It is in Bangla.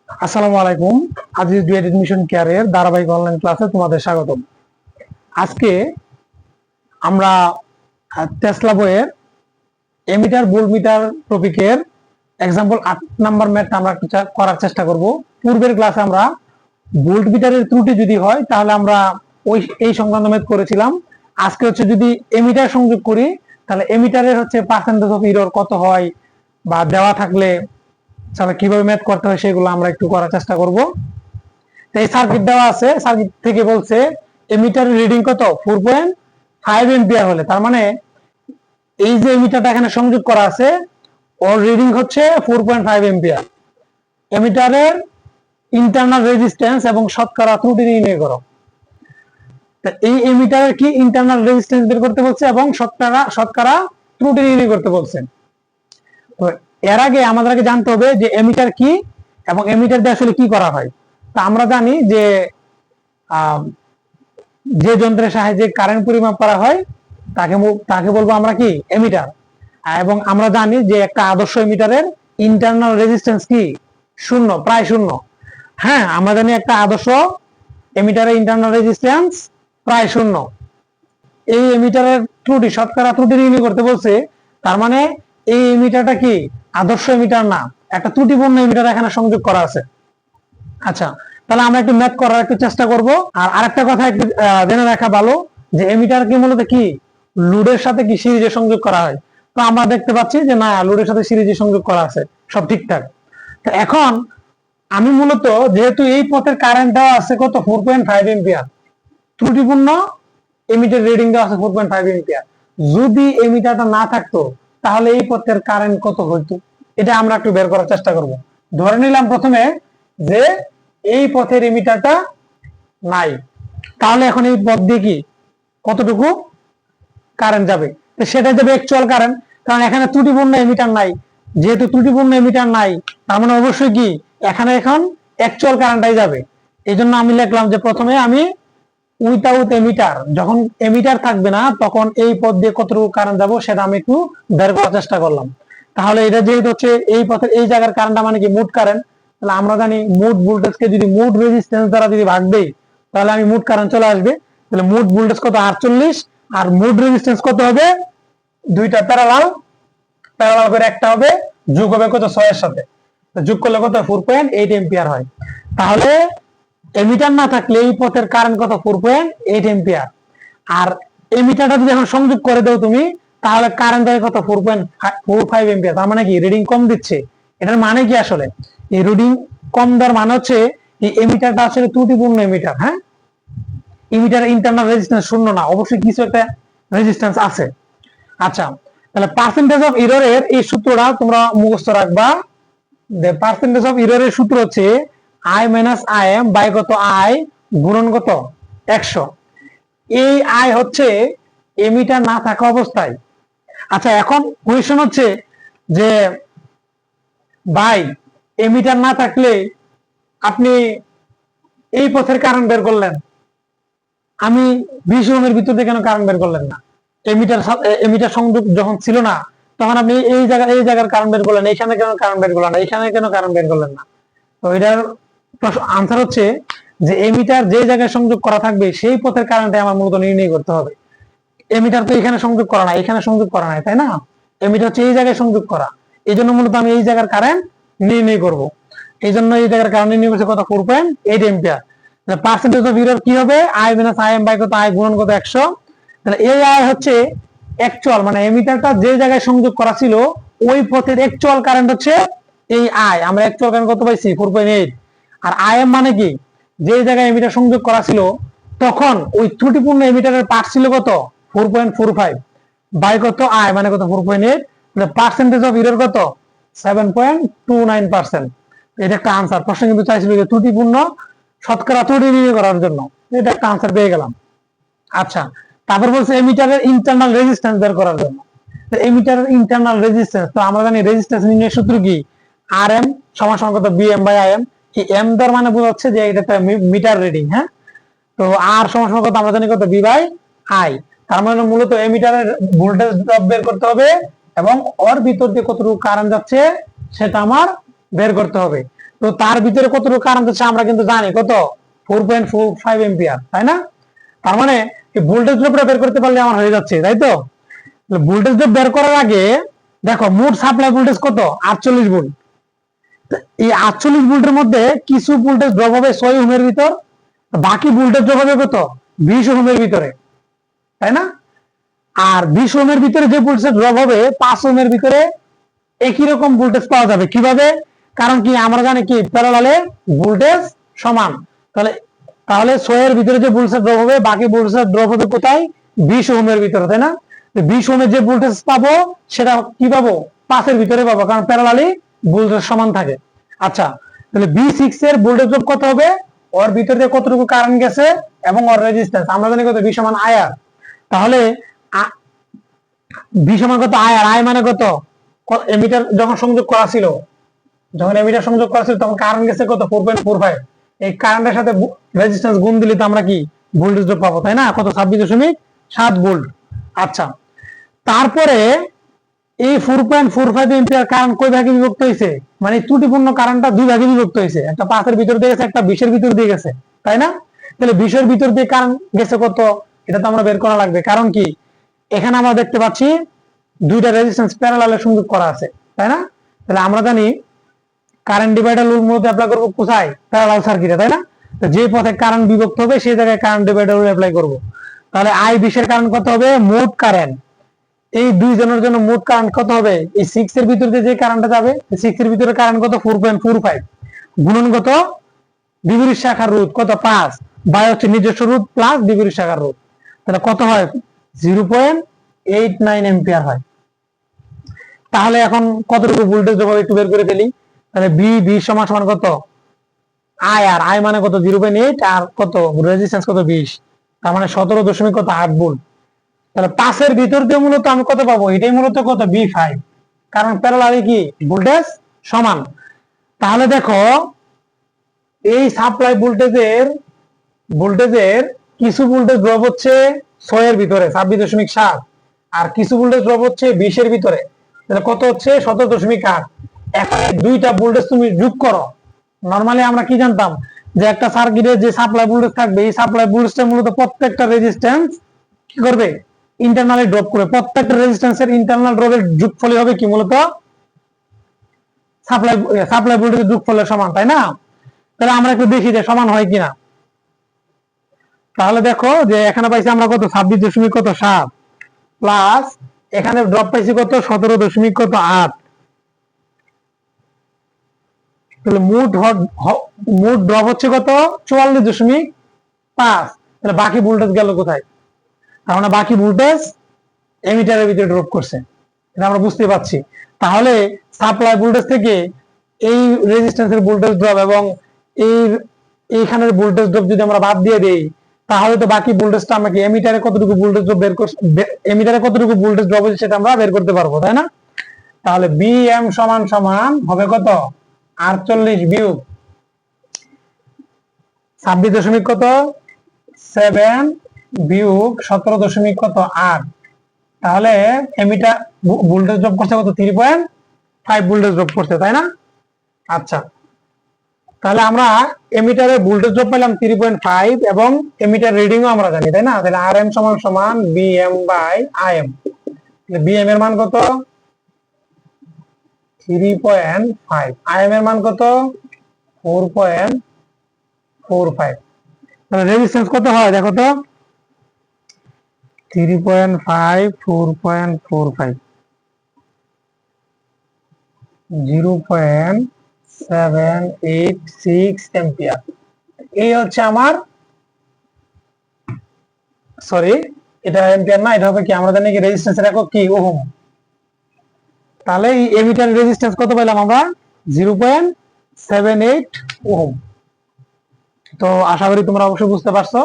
আসসালামু আলাইকুম। আজিজ ডুয়েট এডমিশন কেয়ারের ধারাবাহিক অনলাইন ক্লাসে তোমাদের স্বাগতম। আজকে আমরা টেসলা বইয়ের এমিটার ভোল্ট মিটার টপিকের এক্সাম্পল 8 নাম্বার ম্যাথটা আমরা করার চেষ্টা করব। পূর্বের ক্লাসে আমরা ভোল্ট মিটারের ত্রুটি যদি হয় তাহলে আমরা এই সংক্রান্ত ম্যাথ করেছিলাম। আজকে হচ্ছে যদি এমিটার সংযোগ করি তাহলে এমিটারের হচ্ছে পার্সেন্টেজ অফ এরর কত হয় বা দেওয়া থাকলে তাহলে কিভাবে ম্যাথ করতে হয় সেগুলো আমরা একটু করার চেষ্টা করব। এই সার্কিট দেওয়া আছে, সার্কিট থেকে বলছে এমিটারের রিডিং কত 4.5 এম্পিয়ার হলে, তার মানে এই যে এমিটারটা এখানে সংযোগ করা আছে ওর রিডিং হচ্ছে 4.5 এম্পিয়ার। এমিটারের ইন্টারনাল রেজিস্ট্যান্স এবং শতকরা ত্রুটি নির্ণয় করো। এই এমিটারের কি ইন্টারনাল রেজিস্ট্যান্স বের করতে বলছে এবং শতকরা ত্রুটি নির্ণয় করতে বলছে। তো এর আগে আমাদেরকে জানতে হবে যে এমিটার কি এবং এমিটার দিয়ে আসলে কি করা হয়। তা আমরা জানি যে যে যন্ত্রের সাহায্যে কারেন্ট পরিমাপ করা হয় তাকে বলবো আমরা কি এমিটার। এবং আমরা জানি যে একটা আদর্শ এমিটারের ইন্টারনাল রেজিস্ট্যান্স কি শূন্য, প্রায় শূন্য। হ্যাঁ, আমরা জানি একটা আদর্শ এমিটারের ইন্টারনাল রেজিস্ট্যান্স প্রায় শূন্য। এই এমিটারের ত্রুটি, শতকরা ত্রুটি নির্ণয় করতে বলছে, তার মানে এই এমিটারটা কি আদর্শ এমিটার না, একটা ত্রুটিপূর্ণ এমিটার এখানে সংযোগ করা আছে। আচ্ছা, তাহলে আমরা একটু ম্যাথ করার একটু চেষ্টা করব। আর আরেকটা কথা একটু জেনে রাখা ভালো যে এমিটার কি মূলত কি লোডের সাথে কি সিরিজে সংযোগ করা হয়। তো আমরা দেখতে পাচ্ছি যে না, লোডের সাথে সিরিজে সংযোগ করা আছে, সব ঠিকঠাক। তো এখন আমি মূলত যেহেতু এই পথের কারেন্ট দেওয়া আছে কত 4.5 এম্পিয়ার, ত্রুটিপূর্ণ এমিটার রিডিং দেওয়া আছে 4.5 এম্পিয়ার, যদি এমিটারটা না থাকতো তাহলে এই পথের কারেন্ট কত হইতো এটা আমরা একটু বের করার চেষ্টা করব। ধরে নিলাম প্রথমে যে এই পথের এমিটারটা নাই, তাহলে এখন এই পথ দিয়ে কি কতটুকু কারেন্ট যাবে, সেটা যাবে অ্যাকচুয়াল কারেন্ট। কারণ এখানে ত্রুটিপূর্ণ এমিটার নাই, যেহেতু ত্রুটিপূর্ণ এমিটার নাই তার মানে অবশ্যই কি এখানে এখন অ্যাকচুয়াল কারেন্টটাই যাবে। এই জন্য আমি লিখলাম যে প্রথমে আমি উইথাউট এমিটার, যখন এমিটার থাকবে না তখন এই পথ দিয়ে কতটুকু কারেন্ট যাবো সেটা আমি একটু বের করার চেষ্টা করলাম। তাহলে এটা যেহেতু হচ্ছে এই পথের এই জায়গার কারেন্টটা মানে কি মোট কারেন্ট, তাহলে আমরা জানি মোট ভোল্টেজকে যদি মোট রেজিস্ট্যান্স দ্বারা যদি ভাগ দেই তাহলে আমি মোট কারেন্ট চলে আসবে। তাহলে মোট ভোল্টেজ কত 48 আর মোট রেজিস্ট্যান্স কত হবে, দুইটা প্যারালাল করে একটা হবে যোগ হবে কত 6 এর সাথে, যোগ করলে কত 4.8 এম্পিয়ার হয়। তাহলে এমিটার না থাকলে এই পথের কারেন্ট কত 4.8 এম্পিয়ার। আর এমিটারটা যদি এখন সংযোগ করে দাও তুমি তাহলে কারেন্ট দেয় কত 4.45 এম্পিয়ার। তার মানে কি রিডিং কম দিচ্ছে। এটার মানে কি আসলে এই রিডিং কম দেওয়ার মানে হচ্ছে এই এমিটারটা আসলে ত্রুটিপূর্ণ এমিটার। হ্যাঁ, এমিটারের ইন্টারনাল রেজিস্ট্যান্স শূন্য না, অবশ্যই কিছু একটা রেজিস্ট্যান্স আছে। আচ্ছা, তাহলে পার্সেন্টেজ অফ এররের এই সূত্রটা তোমরা মুখস্থ রাখবা। the percentage of error এর সূত্র হচ্ছে i minus im বাই কত i গুণন কত 100। এই i হচ্ছে এমিটার না থাকা অবস্থায়। আচ্ছা, এখন কোয়েশ্চন হচ্ছে যে ভাই এমিটার না থাকলে আপনি এই পথের কারেন্ট বের করলেন, আমি 20 ওহমের ভিতর দিয়ে কেন কারেন্ট বের করলেন না? এমিটার সংযোগ যখন ছিল না তখন আপনি এই জায়গার কারেন্ট বের করলেন, এইখানে কেন কারেন্ট বের করলেন না, এইখানে কেন কারেন্ট বের করলেন না? তো এটার আনসার হচ্ছে যে এমিটার যে জায়গায় সংযোগ করা থাকবে সেই পথের কারেন্টে আমার মূলত নির্ণয় করতে হবে। এমিটার তো এখানে সংযোগ করা নাই, এখানে সংযোগ করা নাই, তাই না? এমিটার হচ্ছে এই জায়গায় সংযোগ করা, এই জন্য মূলত আমি এই জায়গার কারেন্ট নির্ণয় করব। এই জন্য এই জায়গার কারেন্ট নির্ণয় করছে কত 4.8 এম্পিয়ার। পার্সেন্টেজ অফ এরর কি হবে i মাইনাস im বাই কত i গুণন কত 100। তাহলে এই i হচ্ছে অ্যাকচুয়াল, মানে এমিটারটা যে জায়গায় সংযোগ করা ছিল ওই পথের অ্যাকচুয়াল কারেন্ট হচ্ছে এই i। আমরা অ্যাকচুয়াল কারেন্ট কত পাইছি 4.8। আর im মানে কি যে জায়গায় এমিটার সংযোগ করা ছিল তখন ওই ত্রুটিপূর্ণ এমিটারের পার্ট ছিল কত 4.45 বাই কত i মানে কত 4.8। পার্সেন্টেজ অফ এরর কত 7.29%। এটা একটা আনসার। প্রশ্ন কিন্তু চাইছিল যে ত্রুটিপূর্ণ শতকরা ত্রুটি নির্ণয় করার জন্য, এটা একটা আনসার পেয়ে গেলাম। আচ্ছা, তারপর বলছে এমিটারের ইন্টারনাল রেজিস্ট্যান্স বের করার জন্য। এমিটারের ইন্টারনাল রেজিস্ট্যান্স, তো আমরা জানি রেজিস্ট্যান্স নির্ণয়ের সূত্র কি rm সমান সমান কত bm বাই im। এই m দ্বারা মানে বোঝাচ্ছে যে এটা একটা মিটার রিডিং। হ্যাঁ, তো r সমান সমান কত আমরা জানি কত b বাই i। তার মানে মূলত এমিটারের ভোল্টেজ ড্রপ বের করতে হবে এবং ওর ভিতর দিয়ে কতটুকু কারেন্ট যাচ্ছে সেটা আমার বের করতে হবে। তো তার ভিতরে কতটুকু কারেন্ট হচ্ছে আমরা কিন্তু জানি কত 4.45 এম্পিয়ার, তাই না? তার মানে এই ভোল্টেজ ড্রপটা বের করতে পারলে আমার হয়ে যাচ্ছে, তাই তো? ভোল্টেজ ড্রপ বের করার আগে দেখো মোট সাপ্লাই ভোল্টেজ কত 48 ভোল্ট। এই 48 ভোল্টের মধ্যে কিছু ভোল্টেজ ড্রপ হবে 6 ওহমের ভিতর, বাকি ভোল্টেজ ড্রপ হবে কত 20 ওহমের ভিতরে, তাই না? আর 20 ওহমের ভিতরে যে ভোল্টেজ ড্রপ হবে 5 ওহমের ভিতরে একই রকম ভোল্টেজ পাওয়া যাবে। কিভাবে? কারণ কি আমরা জানি কি প্যারালালে ভোল্টেজ সমান। তাহলে তাহলে 6 এর ভিতরে যে ভোল্টেজ ড্রপ হবে বাকি ভোল্টেজ ড্রপ হবে কোথায় 20 ওহমের ভিতরে, তাই না? 20 ওহমের যে ভোল্টেজ পাবো সেটা কি পাবো 5 এর ভিতরে পাবো, কারণ প্যারালালি ভোল্টেজ সমান থাকে। আচ্ছা, তাহলে B6 এর ভোল্টেজ ড্রপ কত হবে, ওর ভিতরে কতটুকু কারেন্ট গেছে এবং ওর রেজিস্ট্যান্স আমরা জানি কত, B সমান IR। তাহলে B সমান কত IR, I মানে কত, এমিটার যখন সংযোগ করা ছিল, তখন কারেন্ট গেছে কত 4.45। এই কারেন্টের সাথে রেজিস্ট্যান্স গুণ দিলে তো আমরা কি ভোল্টেজ ড্রপ পাবো, তাই না? কত 26.7 ভোল্ট। আচ্ছা, তারপরে এই 4.45 এম্পিয়ার কারেন্ট কয় ভাগে বিভক্ত হয়েছে, মানে ত্রুটিপূর্ণ কারেন্টটা দুই ভাগে বিভক্ত হয়েছে, একটা 5 এর ভিতর দিয়ে গেছে, একটা 20 এর ভিতর দিয়ে গেছে, তাই না? তাহলে 20 এর ভিতর দিয়ে কারেন্ট গেছে কত, এটা তো আমরা বের করা লাগবে। কারণ কি এখানে আমরা দেখতে পাচ্ছি দুইটা রেজিস্ট্যান্স প্যারালালে সংযোগ করা আছে, তাই না? তাহলে আমরা জানি কারেন্ট ডিভাইডার রুল মধ্যে অ্যাপ্লাই করব কোথায়, প্যারালাল সার্কিটে, তাই না? তো যে পথে কারেন্ট বিভক্ত হবে সেই জায়গায় কারেন্ট ডিভাইডার রুল অ্যাপ্লাই করব। তাহলে I 20 এর কারেন্ট কত হবে, মোট কারেন্ট এই দুই জনের জন্য মোট কারেন্ট কত হবে, এই 6 এর ভিতর দিয়ে যে কারেন্টটা যাবে 6 এর ভিতরে কারেন্ট কত 4.45 গুণন কত বিপরীত শাখার রোধ কত 5 বাই হচ্ছে নিজস্ব রোধ প্লাস বিপরীত শাখার রোধ, তাহলে কত হয় 0.89 এম্পিয়ার হয়। তাহলে এখন কতটুকু ভোল্টেজ দেবো একটু বের করে ফেলি। তাহলে B সমান সমান কত IR, I মানে কত 0.8 আর কত রেজিস্ট্যান্স কত 20, তার মানে 17.8 ভোল্ট। তাহলে 5 এর ভিতর দিয়ে মূলত আমি কত পাবো, এটাই মূলত কত B5, কারণ প্যারালালি কি ভোল্টেজ সমান। তাহলে দেখো এই সাপ্লাই ভোল্টেজের কিছু ভোল্টেজ ড্রপ হচ্ছে 6 এর ভিতরে 26.7 আর কিছু ভোল্টেজ ড্রপ হচ্ছে 20 এর ভিতরে, তাহলে কত হচ্ছে 17.8। এখন দুইটা ভোল্টেজ তুমি যোগ করো। নরমালি আমরা কি জানতাম যে একটা সার্কিটে যে সাপ্লাই ভোল্টেজ থাকবে এই সাপ্লাই ভোল্টেজটা মূলত প্রত্যেকটা রেজিস্ট্যান্স কি করবে ইন্টারনালি ড্রপ করবে, প্রত্যেকটা রেজিস্ট্যান্সের ইন্টারনাল ড্রপের যোগফলই হবে কি মূলত সাপ্লাই ভোল্টেজের যোগফলের সমান, তাই না? তাহলে আমরা একটু দেখি যে সমান হয় কিনা। তাহলে দেখো যে এখানে পাইছি আমরা কত 26.7 প্লাস এখানে ড্রপ পাইছি কত 17.8, তাহলে মোট ড্রপ হচ্ছে কত 44.5। তাহলে বাকি ভোল্টেজ গেল কোথায়, তার মানে বাকি ভোল্টেজ এমিটারের ভিতরে ড্রপ করছে, এটা আমরা বুঝতে পারছি। তাহলে সাপ্লাই ভোল্টেজ থেকে এই রেজিস্ট্যান্সের ভোল্টেজ ড্রপ এবং এইখানের ভোল্টেজ ড্রপ যদি আমরা বাদ দিয়ে দেই তাহলে তো বাকি ভোল্টেজটা আমাকে এমিটারে কতটুকু ভোল্টেজ ড্রপ এমিটারে কতটুকু ভোল্টেজ ড্রপ হচ্ছে সেটা আমরা বের করতে পারবো, তাই না? তাহলে BM সমান সমান হবে কত 48 বিয়োগ 26 কত 7 বিয়োগ 17 কত 8, তাহলে এমিটার ভোল্টেজ ড্রপ করছে কত 3.5 ভোল্টেজ ড্রপ করছে, তাই না? আচ্ছা, তাহলে আমরা এমিটারে ভোল্টেজ ড্রপ পেলাম 3.5 এবং এমিটার রিডিংও আমরা জানি, তাই না? তাহলে RM সমান সমান BM বাই IM। তাহলে BM এর মান কত 3.5, IM এর মান কত 4.45। তাহলে রেজিস্ট্যান্স কত হয় দেখো তো 3.5 4.45 0.786 এম্পিয়ার। এই হচ্ছে আমার সরি এটা এম্পিয়ার না, এটা হবে কি আমরা জানি কি রেজিস্ট্যান্সের একক কি ওহম। তাহলে এই এমিটার রেজিস্ট্যান্স কত পেলাম আমরা 0.78 ওহম। তো আশা করি তোমরা অবশ্যই বুঝতে পারছো।